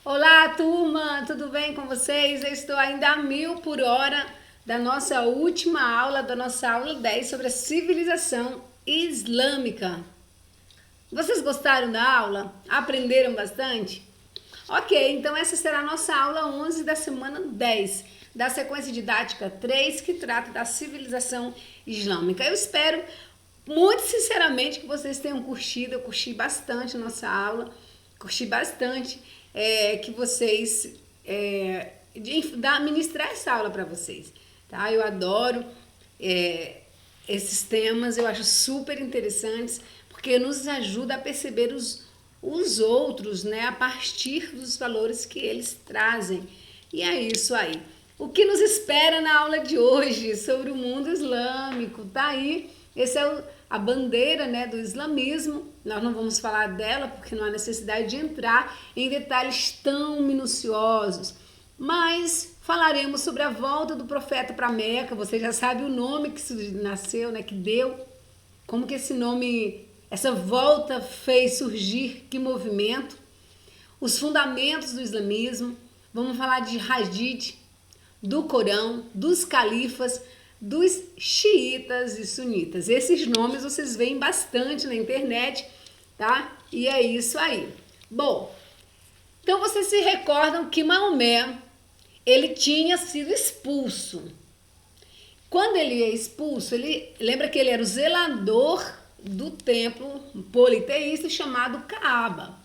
Olá, turma, tudo bem com vocês? Eu estou ainda a 1000 por hora da nossa última aula, da nossa aula 10 sobre a civilização islâmica. Vocês gostaram da aula? Aprenderam bastante? Ok, então essa será a nossa aula 11 da semana 10, da sequência didática 3, que trata da civilização islâmica. Eu espero muito sinceramente que vocês tenham curtido. Eu curti bastante a nossa aula, curti bastante que vocês ministrar essa aula para vocês, tá? Eu adoro esses temas, eu acho super interessantes, porque nos ajuda a perceber os outros, né, a partir dos valores que eles trazem. E é isso aí. O que nos espera na aula de hoje sobre o mundo islâmico? Tá aí, esse é a bandeira, né, do islamismo. Nós não vamos falar dela porque não há necessidade de entrar em detalhes tão minuciosos, mas falaremos sobre a volta do profeta para Meca. Você já sabe o nome que nasceu, né, que deu, como que esse nome, essa volta fez surgir, que movimento, os fundamentos do islamismo. Vamos falar de Hadith, do Corão, dos califas, dos xiitas e sunitas. Esses nomes vocês veem bastante na internet, tá? E é isso aí. Bom, então vocês se recordam que Maomé, ele tinha sido expulso. Quando ele é expulso, ele lembra que ele era o zelador do templo politeísta chamado Kaaba.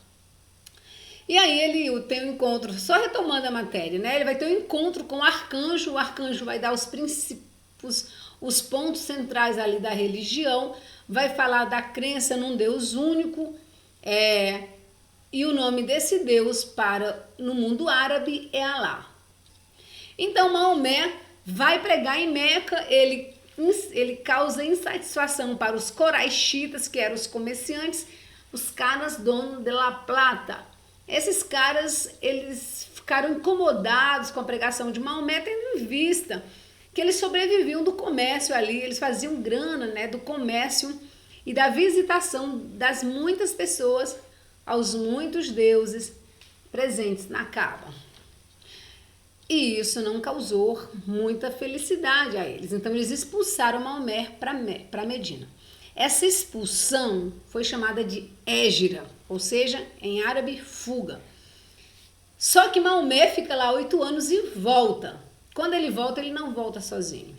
E aí ele tem um encontro, só retomando a matéria, né? Ele vai ter um encontro com o arcanjo vai dar os princípios, os pontos centrais ali da religião, vai falar da crença num Deus único, e o nome desse Deus no mundo árabe é Alá. Então Maomé vai pregar em Meca, ele causa insatisfação para os coraixitas, que eram os comerciantes, os caras donos de La Plata. Esses caras, eles ficaram incomodados com a pregação de Maomé, tendo em vista que eles sobreviviam do comércio ali, eles faziam grana, né, do comércio e da visitação das muitas pessoas aos muitos deuses presentes na Kaaba. E isso não causou muita felicidade a eles. Então eles expulsaram Maomé para Medina. Essa expulsão foi chamada de hégira, ou seja, em árabe, fuga. Só que Maomé fica lá 8 anos e volta. Quando ele volta, ele não volta sozinho.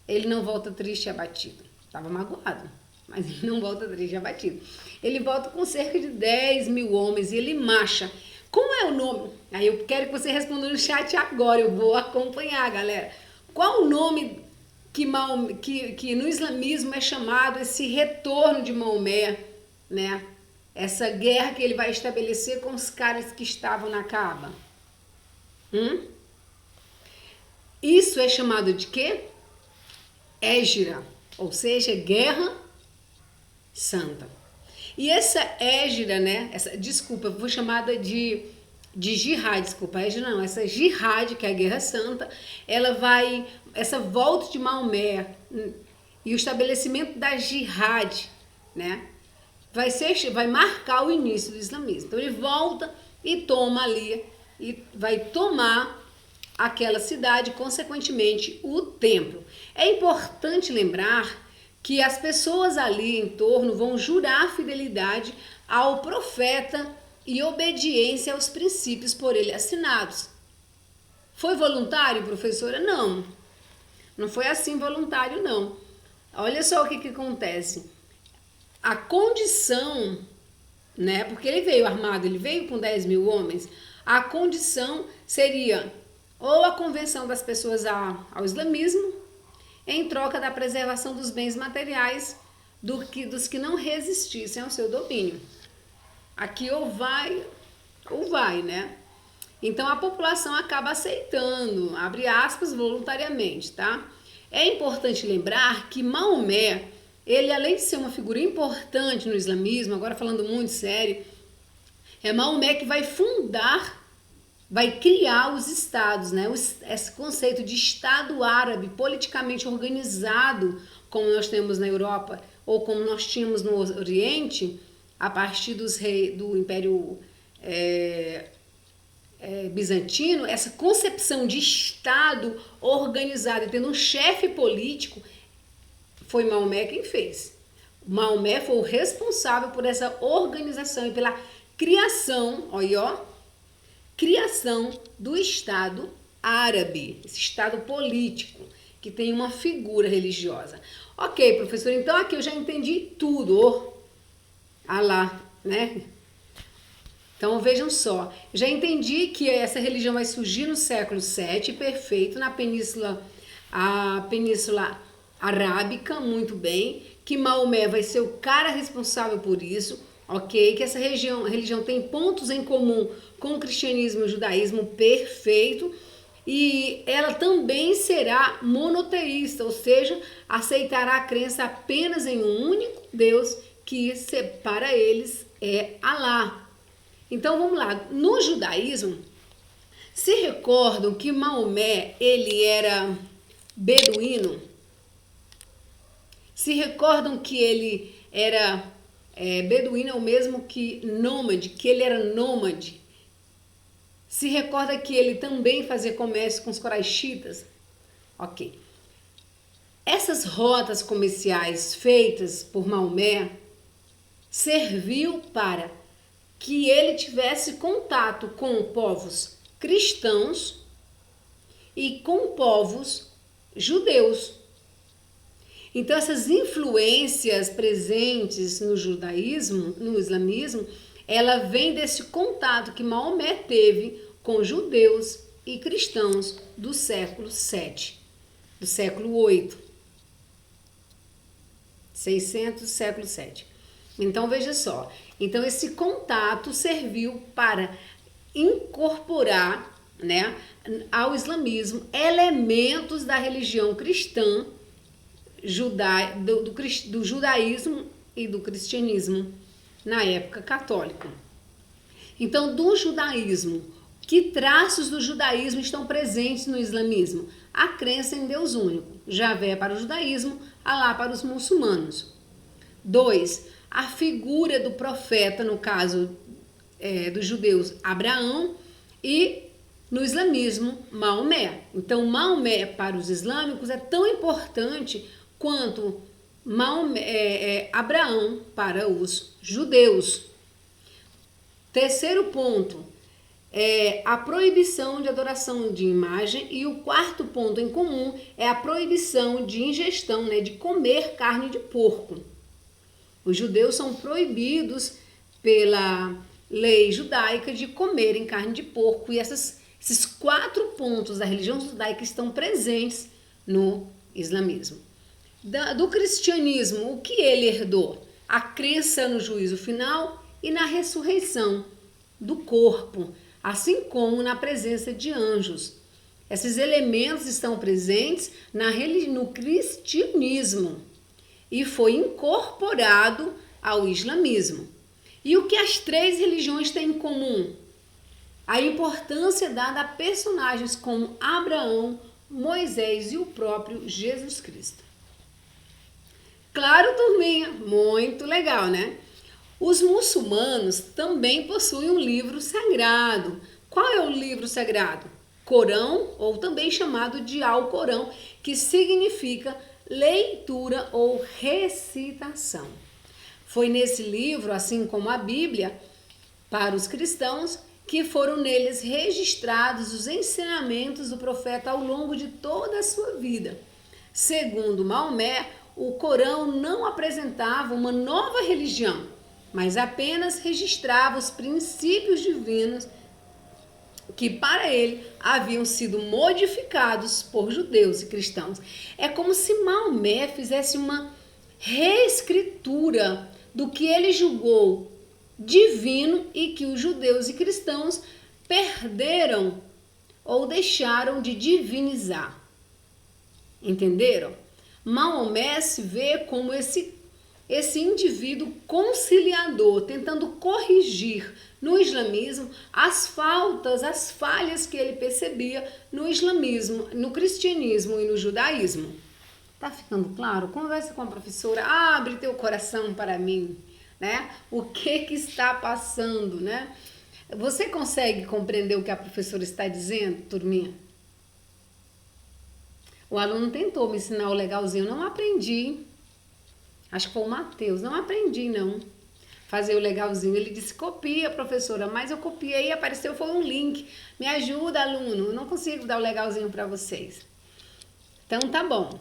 Ele não volta triste e abatido. Estava magoado, mas ele não volta triste e abatido. Ele volta com cerca de 10.000 homens e ele marcha. Como é o nome? Aí eu quero que você responda no chat agora, eu vou acompanhar, galera. Qual o nome que no islamismo é chamado esse retorno de Maomé, né? Essa guerra que ele vai estabelecer com os caras que estavam na Kaaba. Isso é chamado de quê? Hégira, ou seja, guerra santa. E essa hégira, né? Desculpa, eu vou chamada de jihad, desculpa, hégira não, essa jihad, que é a guerra santa, essa volta de Maomé e o estabelecimento da jihad, né? Vai marcar o início do islamismo. Então ele volta e toma ali, e vai tomar aquela cidade, consequentemente o templo. É importante lembrar que as pessoas ali em torno vão jurar fidelidade ao profeta e obediência aos princípios por ele assinados. Foi voluntário, professora? Não. Não foi assim voluntário, não. Olha só o que acontece. A condição, né? Porque ele veio armado, ele veio com 10.000 homens. A condição seria ou a conversão das pessoas ao islamismo, em troca da preservação dos bens materiais dos que não resistissem ao seu domínio. Aqui ou vai, né? Então a população acaba aceitando, abre aspas, voluntariamente, tá? É importante lembrar que Maomé, ele além de ser uma figura importante no islamismo, agora falando muito sério, é Maomé que vai criar os estados, né? Esse conceito de Estado árabe politicamente organizado, como nós temos na Europa ou como nós tínhamos no Oriente, a partir do Império bizantino, essa concepção de Estado organizado e tendo um chefe político, foi Maomé quem fez. Maomé foi o responsável por essa organização e pela criação, olha, ó, criação do Estado árabe, esse Estado político, que tem uma figura religiosa. Ok, professor, então aqui eu já entendi tudo. Alá, né? Então vejam só, já entendi que essa religião vai surgir no século VII, perfeito, na a Península Arábica, muito bem, que Maomé vai ser o cara responsável por isso, ok? Que essa religião tem pontos em comum com o cristianismo e o judaísmo, perfeito, e ela também será monoteísta, ou seja, aceitará a crença apenas em um único Deus, que para eles é Alá. Então vamos lá, no judaísmo, se recordam que Maomé, ele era beduíno? Se recordam que ele era beduíno é o mesmo que nômade, que ele era nômade? Se recorda que ele também fazia comércio com os coraixitas? Ok. Essas rotas comerciais feitas por Maomé serviu para que ele tivesse contato com povos cristãos e com povos judeus. Então essas influências presentes no judaísmo, no islamismo, ela vem desse contato que Maomé teve com judeus e cristãos do século VII, do século 8, 600, século 7. Então veja só, então esse contato serviu para incorporar, né, ao islamismo elementos da religião cristã, do judaísmo e do cristianismo na época católica. Então, do judaísmo, que traços do judaísmo estão presentes no islamismo? A crença em Deus único, Javé para o judaísmo, Alá para os muçulmanos. 2. A figura do profeta, no caso dos judeus, Abraão, e no islamismo, Maomé. Então, Maomé para os islâmicos é tão importante quanto Abraão para os judeus. Terceiro ponto, a proibição de adoração de imagem, e o quarto ponto em comum é a proibição de ingestão, né, de comer carne de porco. Os judeus são proibidos pela lei judaica de comerem carne de porco, e esses 4 pontos da religião judaica estão presentes no islamismo. Do cristianismo, o que ele herdou? A crença no juízo final e na ressurreição do corpo, assim como na presença de anjos. Esses elementos estão presentes no cristianismo e foi incorporado ao islamismo. E o que as 3 religiões têm em comum? A importância dada a personagens como Abraão, Moisés e o próprio Jesus Cristo. Claro, turminha, muito legal, né? Os muçulmanos também possuem um livro sagrado. Qual é o livro sagrado? Corão, ou também chamado de Alcorão, que significa leitura ou recitação. Foi nesse livro, assim como a Bíblia, para os cristãos, que foram neles registrados os ensinamentos do profeta ao longo de toda a sua vida. Segundo Maomé, o Corão não apresentava uma nova religião, mas apenas registrava os princípios divinos que para ele haviam sido modificados por judeus e cristãos. É como se Maomé fizesse uma reescritura do que ele julgou divino e que os judeus e cristãos perderam ou deixaram de divinizar. Entenderam? Maomé se vê como esse indivíduo conciliador, tentando corrigir no islamismo as falhas que ele percebia no islamismo, no cristianismo e no judaísmo. Tá ficando claro? Conversa com a professora, abre teu coração para mim, né? O que está passando, né? Você consegue compreender o que a professora está dizendo, turminha? O aluno tentou me ensinar o legalzinho, eu não aprendi. Acho que foi o Matheus, não aprendi não. Fazer o legalzinho. Ele disse, copia, professora, mas eu copiei e apareceu, foi um link. Me ajuda, aluno, eu não consigo dar o legalzinho para vocês. Então, tá bom.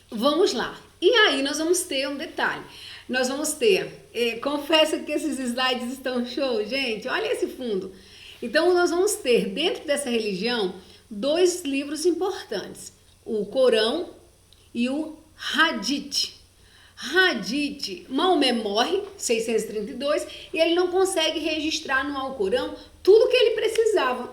Vamos lá. E aí, nós vamos ter um detalhe. Nós vamos ter, confesso que esses slides estão show, gente, olha esse fundo. Então, nós vamos ter, dentro dessa religião, 2 livros importantes. O Corão e o Hadith. Hadith, Maomé morre, 632, e ele não consegue registrar no Alcorão tudo que ele precisava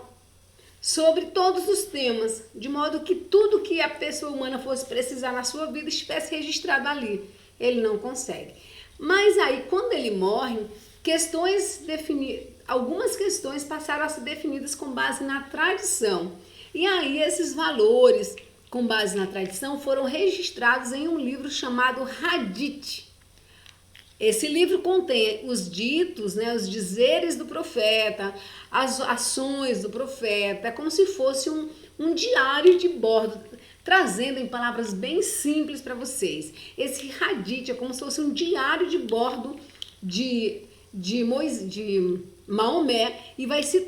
sobre todos os temas, de modo que tudo que a pessoa humana fosse precisar na sua vida estivesse registrado ali. Ele não consegue. Mas aí, quando ele morre, algumas questões passaram a ser definidas com base na tradição. E aí, esses valores com base na tradição, foram registrados em um livro chamado Hadith. Esse livro contém os ditos, né, os dizeres do profeta, as ações do profeta, como se fosse um diário de bordo, trazendo em palavras bem simples para vocês. Esse Hadith é como se fosse um diário de bordo de Maomé e vai se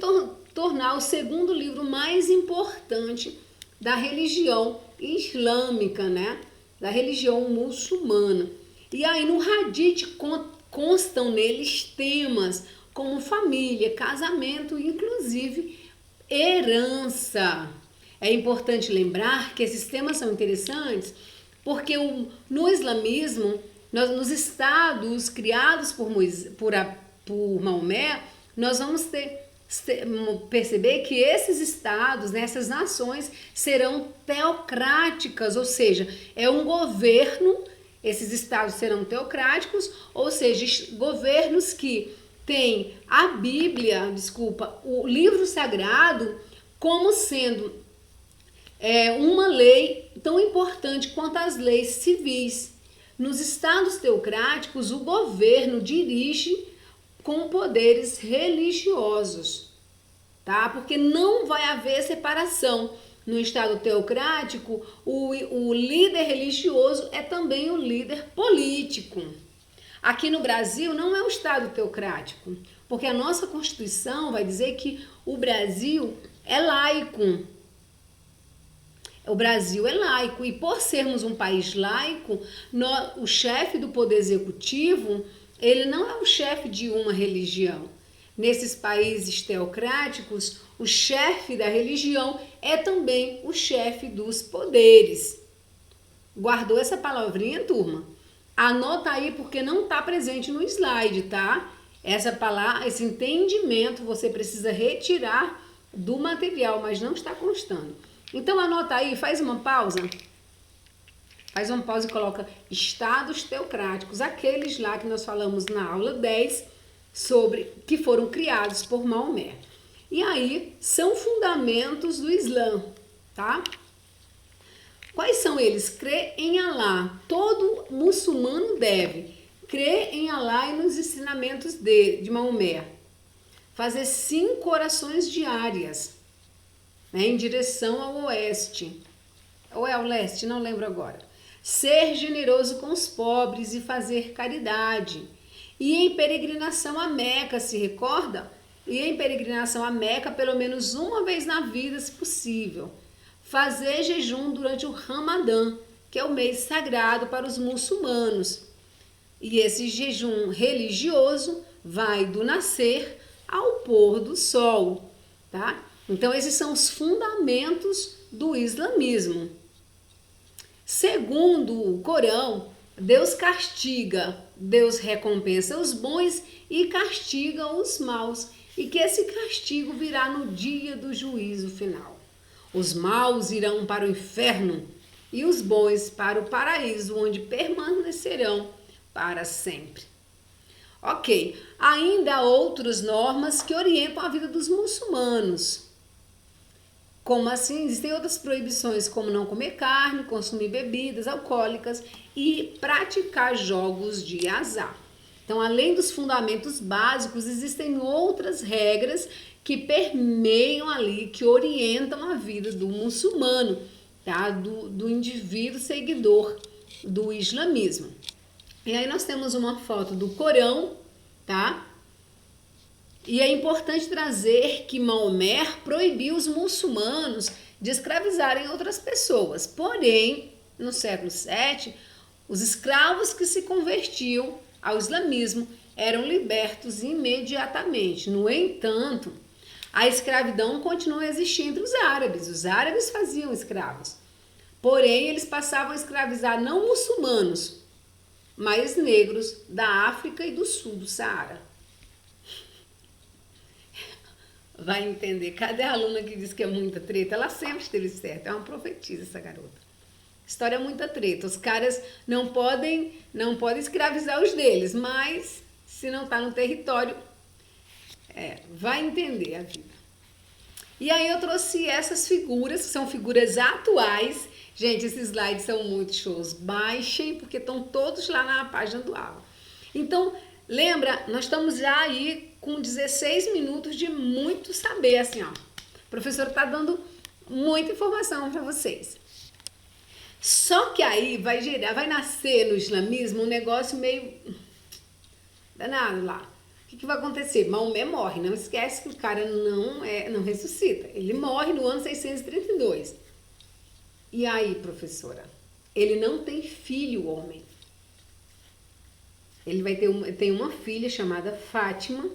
tornar o segundo livro mais importante da religião islâmica, né? Da religião muçulmana. E aí no Hadith constam neles temas como família, casamento e inclusive herança. É importante lembrar que esses temas são interessantes porque no islamismo, nos estados criados por Maomé, nós vamos perceber que esses estados, né, essas nações serão teocráticas, ou seja, é um governo, esses estados serão teocráticos, ou seja, governos que têm a Bíblia, o livro sagrado como sendo uma lei tão importante quanto as leis civis. Nos estados teocráticos, o governo dirige com poderes religiosos, tá? Porque não vai haver separação. No estado teocrático, o líder religioso é também o líder político. Aqui no Brasil não é um estado teocrático, porque a nossa Constituição vai dizer que o Brasil é laico. O Brasil é laico e por sermos um país laico, o chefe do poder executivo ele não é o chefe de uma religião. Nesses países teocráticos, o chefe da religião é também o chefe dos poderes. Guardou essa palavrinha, turma? Anota aí porque não está presente no slide, tá? Essa palavra, esse entendimento você precisa retirar do material, mas não está constando. Então anota aí, faz uma pausa. Faz uma pausa e coloca estados teocráticos, aqueles lá que nós falamos na aula 10, sobre que foram criados por Maomé. E aí, são fundamentos do Islã, tá? Quais são eles? Crer em Alá. Todo muçulmano deve crer em Alá e nos ensinamentos de Maomé. Fazer 5 orações diárias, né, em direção ao oeste. Ou é ao leste, não lembro agora. Ser generoso com os pobres e fazer caridade. E em peregrinação a Meca, se recorda? E em peregrinação a Meca pelo menos uma vez na vida, se possível. Fazer jejum durante o Ramadã, que é o mês sagrado para os muçulmanos. E esse jejum religioso vai do nascer ao pôr do sol, tá? Então esses são os fundamentos do islamismo. Segundo o Corão, Deus castiga, Deus recompensa os bons e castiga os maus, e que esse castigo virá no dia do juízo final. Os maus irão para o inferno e os bons para o paraíso, onde permanecerão para sempre. Ok, ainda há outras normas que orientam a vida dos muçulmanos. Como assim? Existem outras proibições, como não comer carne, consumir bebidas alcoólicas e praticar jogos de azar. Então, além dos fundamentos básicos, existem outras regras que permeiam ali, que orientam a vida do muçulmano, tá? Do indivíduo seguidor do islamismo. E aí nós temos uma foto do Corão, tá? E é importante trazer que Maomé proibiu os muçulmanos de escravizarem outras pessoas. Porém, no século VII, os escravos que se convertiam ao islamismo eram libertos imediatamente. No entanto, a escravidão continua a existir entre os árabes. Os árabes faziam escravos. Porém, eles passavam a escravizar não muçulmanos, mas negros da África e do sul do Saara. Vai entender. Cadê a aluna que diz que é muita treta? Ela sempre esteve certa. É uma profetisa essa garota. História é muita treta. Os caras não podem escravizar os deles, mas se não está no território, vai entender a vida. E aí eu trouxe essas figuras, que são figuras atuais. Gente, esses slides são muito shows. Baixem, porque estão todos lá na página do Aula. Então, lembra, nós estamos já aí com 16 minutos de muito saber, assim, ó. O professor está dando muita informação para vocês. Só que aí vai nascer no islamismo um negócio meio danado lá. O que vai acontecer? Maomé morre. Não esquece que o cara não ressuscita. Ele morre no ano 632. E aí, professora? Ele não tem filho, homem. Ele tem uma filha chamada Fátima.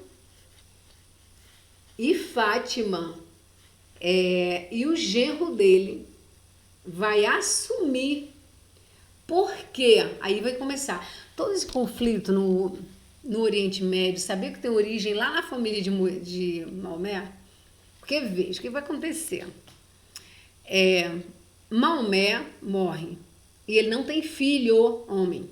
E Fátima e o genro dele vai assumir. Por quê? Aí vai começar todo esse conflito no Oriente Médio. Sabia que tem origem lá na família de Maomé? Porque veja, o que vai acontecer? Maomé morre e ele não tem filho, homem.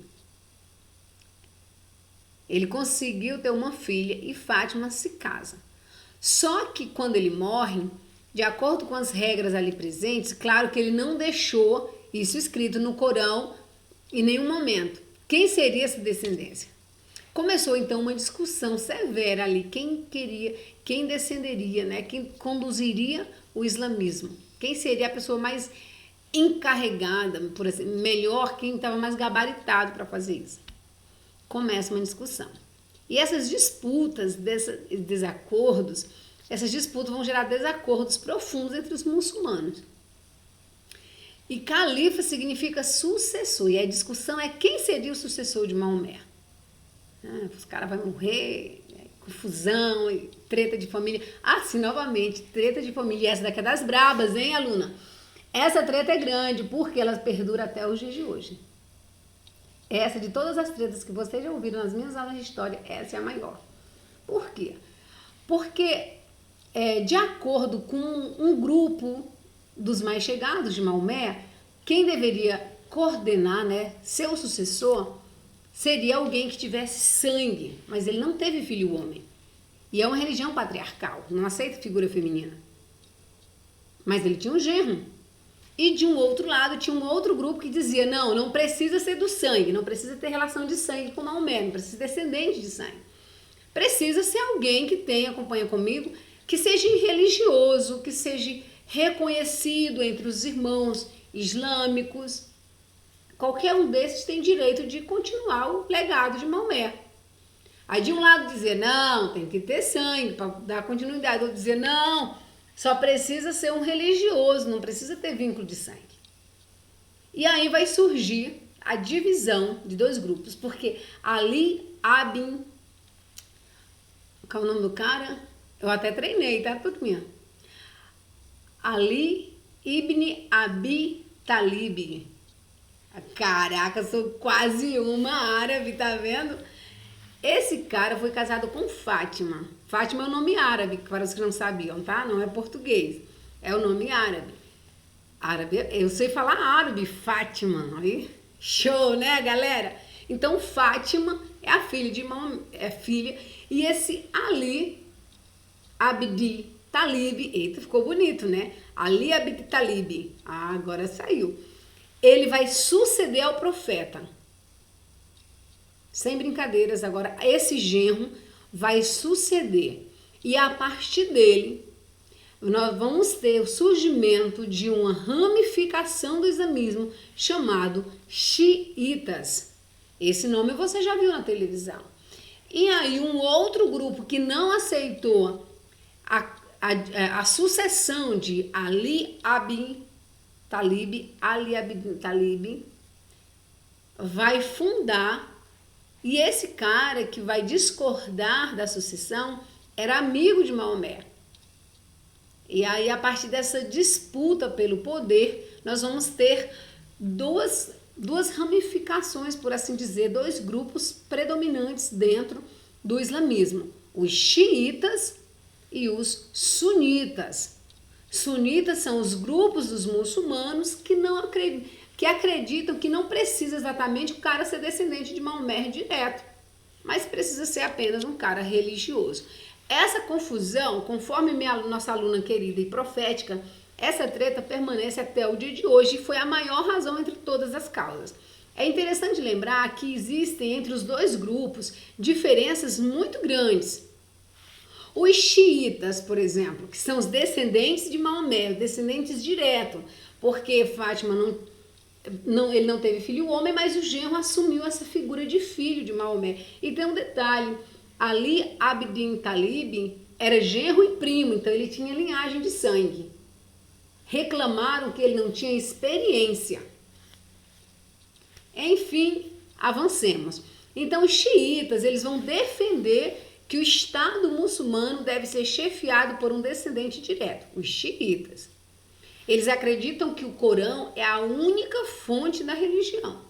Ele conseguiu ter uma filha e Fátima se casa. Só que quando ele morre, de acordo com as regras ali presentes, claro que ele não deixou isso escrito no Corão em nenhum momento. Quem seria essa descendência? Começou então uma discussão severa ali, quem descenderia, né? Quem conduziria o islamismo? Quem seria a pessoa mais encarregada, por assim, melhor, quem estava mais gabaritado para fazer isso? Começa uma discussão. E essas disputas, desacordos, essas disputas vão gerar desacordos profundos entre os muçulmanos. E califa significa sucessor, e a discussão é quem seria o sucessor de Maomé. Os caras vão morrer, confusão, treta de família. Sim, novamente, treta de família. E essa daqui é das brabas, hein, aluna? Essa treta é grande, porque ela perdura até os dias de hoje. Essa, de todas as tretas que vocês já ouviram nas minhas aulas de história, essa é a maior. Por quê? Porque, de acordo com um grupo dos mais chegados de Maomé, quem deveria coordenar, né, ser o sucessor, seria alguém que tivesse sangue, mas ele não teve filho homem. E é uma religião patriarcal, não aceita figura feminina. Mas ele tinha um genro. E de um outro lado tinha um outro grupo que dizia, não precisa ser do sangue, não precisa ter relação de sangue com Maomé, não precisa ser descendente de sangue. Precisa ser alguém que tenha, acompanha comigo, que seja religioso, que seja reconhecido entre os irmãos islâmicos. Qualquer um desses tem direito de continuar o legado de Maomé. Aí de um lado dizer, não, tem que ter sangue para dar continuidade. Outro dizer, não, só precisa ser um religioso, não precisa ter vínculo de sangue. E aí vai surgir a divisão de dois grupos, porque Ali Abin... Qual é o nome do cara? Eu até treinei, tá, turminha? Ali Ibn Abi Talib. Caraca, sou quase uma árabe, tá vendo? Esse cara foi casado com Fátima. Fátima é o nome árabe, para os que não sabiam, tá? Não é português, é o nome árabe. Árabe, eu sei falar árabe, Fátima. Aí, show, né, galera? Então, Fátima é a filha de filha, e esse Ali Abdi Talib, eita, ficou bonito, né? Ali Abdi Talib, agora saiu. Ele vai suceder ao profeta. Sem brincadeiras, agora esse genro vai suceder. E a partir dele, nós vamos ter o surgimento de uma ramificação do islamismo chamado xiitas. Esse nome você já viu na televisão. E aí um outro grupo que não aceitou a sucessão de Ali Ibn Talib vai fundar, e esse cara que vai discordar da sucessão era amigo de Maomé. E aí, a partir dessa disputa pelo poder, nós vamos ter duas ramificações, por assim dizer, dois grupos predominantes dentro do islamismo: os xiitas e os sunitas. Sunitas são os grupos dos muçulmanos que acreditam que não precisa exatamente o cara ser descendente de Maomé direto, mas precisa ser apenas um cara religioso. Essa confusão, conforme nossa aluna querida e profética, essa treta permanece até o dia de hoje e foi a maior razão entre todas as causas. É interessante lembrar que existem entre os dois grupos diferenças muito grandes. Os xiitas, por exemplo, que são os descendentes de Maomé, descendentes direto, porque Fátima ele não teve filho homem, mas o genro assumiu essa figura de filho de Maomé. E tem um detalhe: Ali Ibn Talib era genro e primo, então ele tinha linhagem de sangue. Reclamaram que ele não tinha experiência. Enfim, avancemos. Então os xiitas, eles vão defender que o Estado muçulmano deve ser chefiado por um descendente direto, os xiitas. Eles acreditam que o Corão é a única fonte da religião.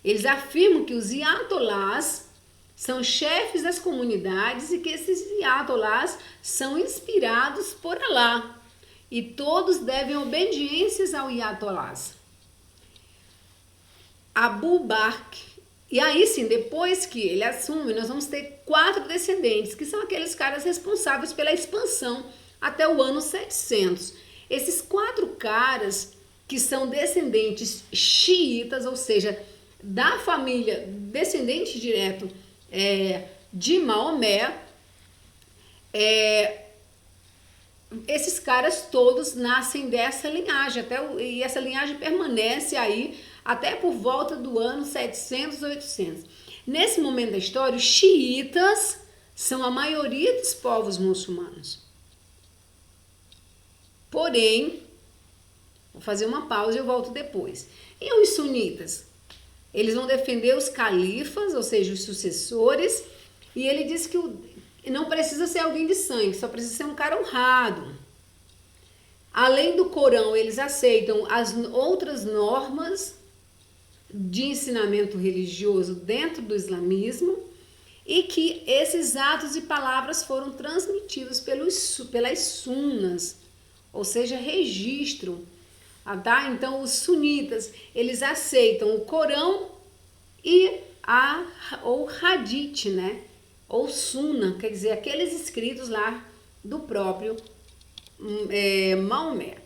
Eles afirmam que os iatolás são chefes das comunidades e que esses iatolás são inspirados por Alá. E todos devem obediências ao iatolás. Abu Bakr. E aí sim, depois que ele assume, nós vamos ter 4 descendentes, que são aqueles caras responsáveis pela expansão até o ano 700. Esses 4 caras que são descendentes xiitas, ou seja, da família descendente direto de Maomé, esses caras todos nascem dessa linhagem, e essa linhagem permanece aí até por volta do ano 700, 800. Nesse momento da história, os xiitas são a maioria dos povos muçulmanos. Porém, vou fazer uma pausa e eu volto depois. E os sunitas? Eles vão defender os califas, ou seja, os sucessores, e ele diz que não precisa ser alguém de sangue, só precisa ser um cara honrado. Além do Corão, eles aceitam as outras normas de ensinamento religioso dentro do islamismo e que esses atos e palavras foram transmitidos pelas sunas, ou seja, registro. Tá? Então, os sunitas, eles aceitam o Corão e ou Hadith, né? Ou Sunna, quer dizer, aqueles escritos lá do próprio Maomé.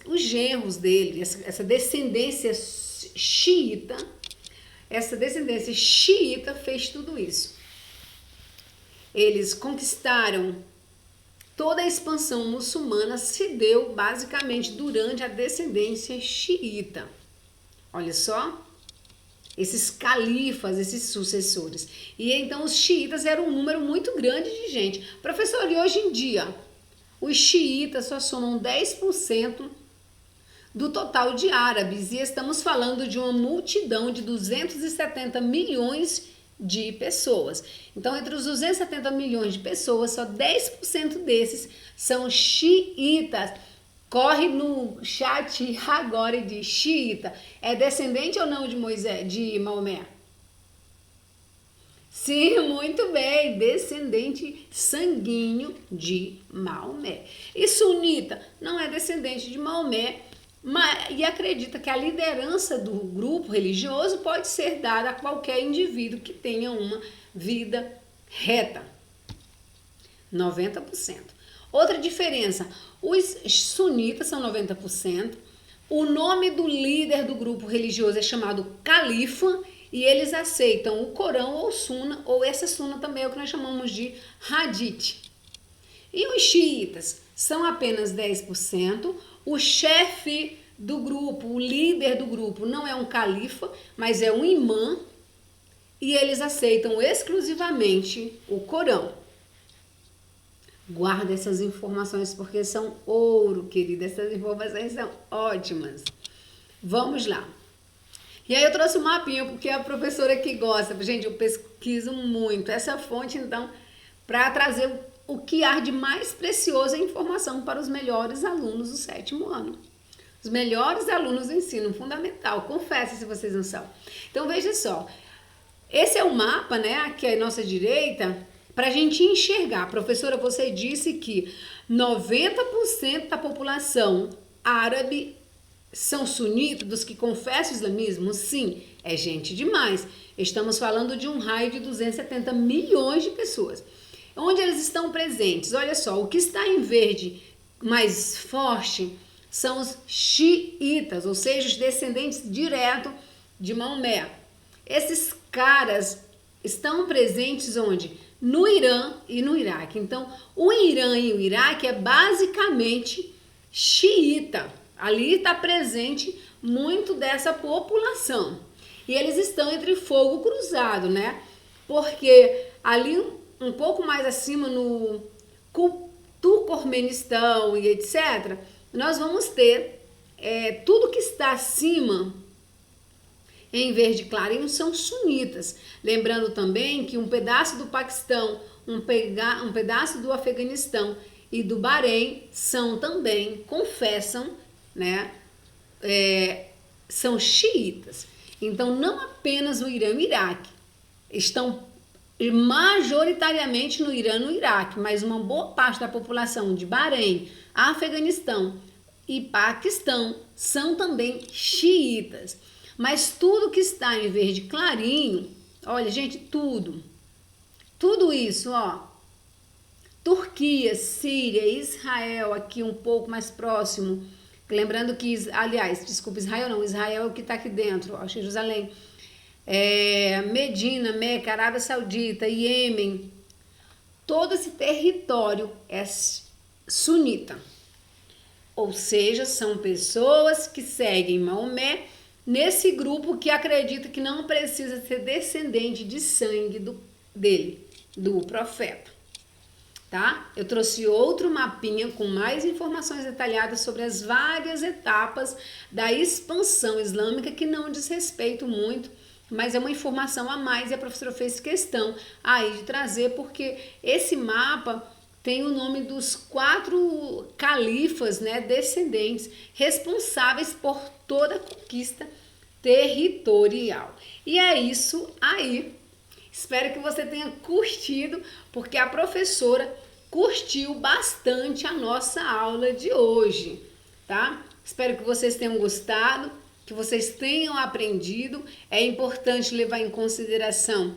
Os genros dele, essa descendência xiita, fez tudo isso. Eles conquistaram toda a expansão muçulmana, se deu basicamente durante a descendência xiita. Olha só, esses califas, esses sucessores. E então os xiitas eram um número muito grande de gente. Professor, e hoje em dia, os xiitas só somam 10% do total de árabes, e estamos falando de uma multidão de 270 milhões de pessoas. Então, entre os 270 milhões de pessoas, só 10% desses são xiitas. Corre no chat agora e diz: xiita é descendente ou não de Maomé? Sim, muito bem, descendente sanguíneo de Maomé. E sunita não é descendente de Maomé, e acredita que a liderança do grupo religioso pode ser dada a qualquer indivíduo que tenha uma vida reta. 90%. Outra diferença, os sunitas são 90%, o nome do líder do grupo religioso é chamado califa, e eles aceitam o Corão ou Sunna, ou essa Sunna também é o que nós chamamos de Hadith. E os xiitas são apenas 10%. O chefe do grupo, o líder do grupo, não é um califa, mas é um imã, e eles aceitam exclusivamente o Corão. Guarda essas informações porque são ouro, querida. Essas informações são ótimas. Vamos lá. E aí eu trouxe um mapinha porque a professora que gosta. Gente, eu pesquiso muito essa fonte, então, para trazer o que há de mais precioso em informação para os melhores alunos do 7º ano. Os melhores alunos do ensino fundamental. Confessa se vocês não são. Então, veja só. Esse é o mapa, né? Aqui à nossa direita, para a gente enxergar. Professora, você disse que 90% da população árabe são sunitas, dos que confessam o islamismo? Sim, é gente demais. Estamos falando de um raio de 270 milhões de pessoas. Onde eles estão presentes? Olha só, o que está em verde mais forte são os xiitas, ou seja, os descendentes direto de Maomé. Esses caras estão presentes onde? No Irã e no Iraque. Então, o Irã e o Iraque é basicamente xiita. Ali está presente muito dessa população. E eles estão entre fogo cruzado, né? Porque ali um pouco mais acima no Turcomenistão e etc., nós vamos ter tudo que está acima em verde clarinho são sunitas. Lembrando também que um pedaço do Paquistão, um pedaço do Afeganistão e do Bahrein são também, confessam, né, são xiitas. Então, não apenas no Irã e no Iraque, estão majoritariamente no Irã e no Iraque, mas uma boa parte da população de Bahrein, Afeganistão e Paquistão são também xiitas. Mas tudo que está em verde clarinho, olha, gente, tudo isso, ó, Turquia, Síria, Israel, aqui um pouco mais próximo, lembrando que, aliás, desculpa, Israel não, Israel é o que está aqui dentro, ó, Jerusalém, Medina, Meca, Arábia Saudita, Iêmen, todo esse território é sunita, ou seja, são pessoas que seguem Maomé, nesse grupo que acredita que não precisa ser descendente de sangue do profeta, tá? Eu trouxe outro mapinha com mais informações detalhadas sobre as várias etapas da expansão islâmica que não diz respeito muito, mas é uma informação a mais e a professora fez questão aí de trazer porque esse mapa tem o nome dos 4 califas, né, descendentes, responsáveis por toda a conquista territorial. E é isso aí. Espero que você tenha curtido, porque a professora curtiu bastante a nossa aula de hoje, tá? Espero que vocês tenham gostado, que vocês tenham aprendido. É importante levar em consideração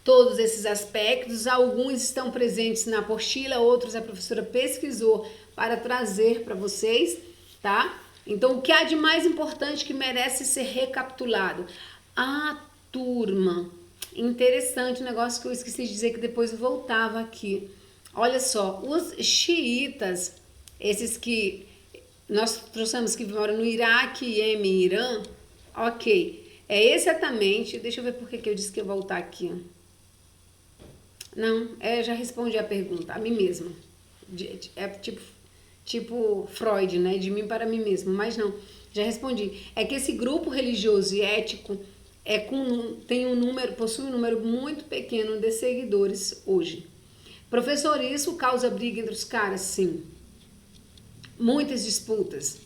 todos esses aspectos, alguns estão presentes na apostila, outros a professora pesquisou para trazer para vocês, tá? Então, o que há de mais importante que merece ser recapitulado? A turma. Interessante o negócio que eu esqueci de dizer que depois eu voltava aqui. Olha só, os xiitas, esses que nós trouxemos que moram no Iraque, Iêmen e Irã, ok, é exatamente, deixa eu ver por que eu disse que ia voltar aqui. Não, já respondi a pergunta, a mim mesma. É tipo Freud, né? De mim para mim mesmo. Mas não, já respondi. É que esse grupo religioso e ético possui um número muito pequeno de seguidores hoje. Professor, isso causa briga entre os caras? Sim. Muitas disputas.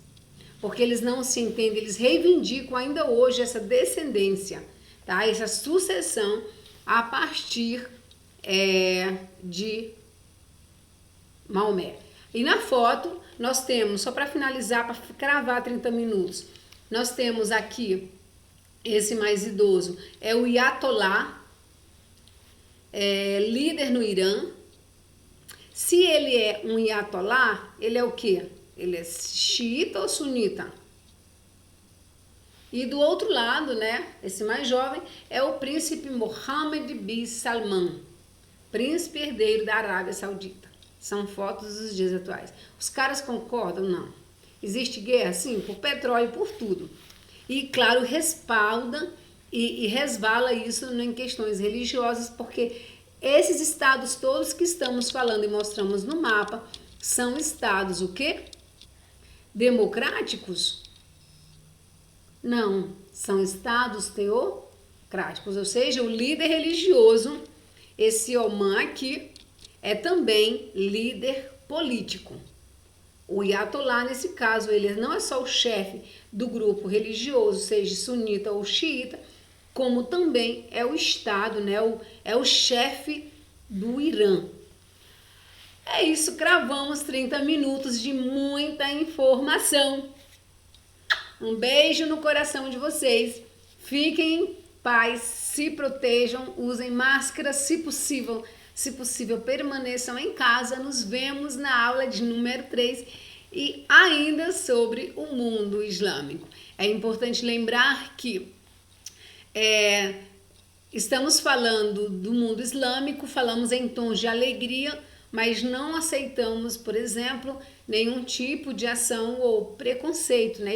Porque eles não se entendem, eles reivindicam ainda hoje essa descendência, tá? Essa sucessão a partir de Maomé. E na foto nós temos, só para finalizar, para cravar 30 minutos, nós temos aqui esse mais idoso, é o Ayatollah, líder no Irã. Se ele é um Ayatollah, ele é o quê? Ele é xiita ou sunita? E do outro lado, né, esse mais jovem, é o príncipe Mohammed bin Salman, príncipe herdeiro da Arábia Saudita. São fotos dos dias atuais. Os caras concordam? Não. Existe guerra? Sim, por petróleo, por tudo. E, claro, respalda e resvala isso em questões religiosas, porque esses estados todos que estamos falando e mostramos no mapa são estados o quê? Democráticos? Não, são estados teocráticos, ou seja, o líder religioso, esse Oman aqui, é também líder político. O Ayatollah, nesse caso, ele não é só o chefe do grupo religioso, seja sunita ou xiita, como também é o Estado, né? É o chefe do Irã. É isso, cravamos 30 minutos de muita informação. Um beijo no coração de vocês. Fiquem em paz, se protejam, usem máscara, se possível, permaneçam em casa. Nos vemos na aula de número 3 e ainda sobre o mundo islâmico. É importante lembrar que estamos falando do mundo islâmico, falamos em tons de alegria, mas não aceitamos, por exemplo, nenhum tipo de ação ou preconceito, né?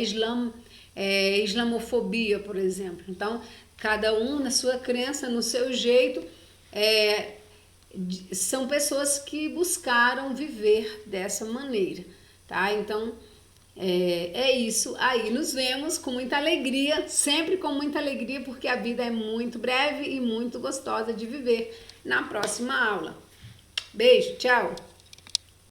Islamofobia, por exemplo. Então, cada um na sua crença, no seu jeito, são pessoas que buscaram viver dessa maneira, tá? Então, é isso aí. Nos vemos com muita alegria, sempre com muita alegria, porque a vida é muito breve e muito gostosa de viver. Na próxima aula. Beijo, tchau!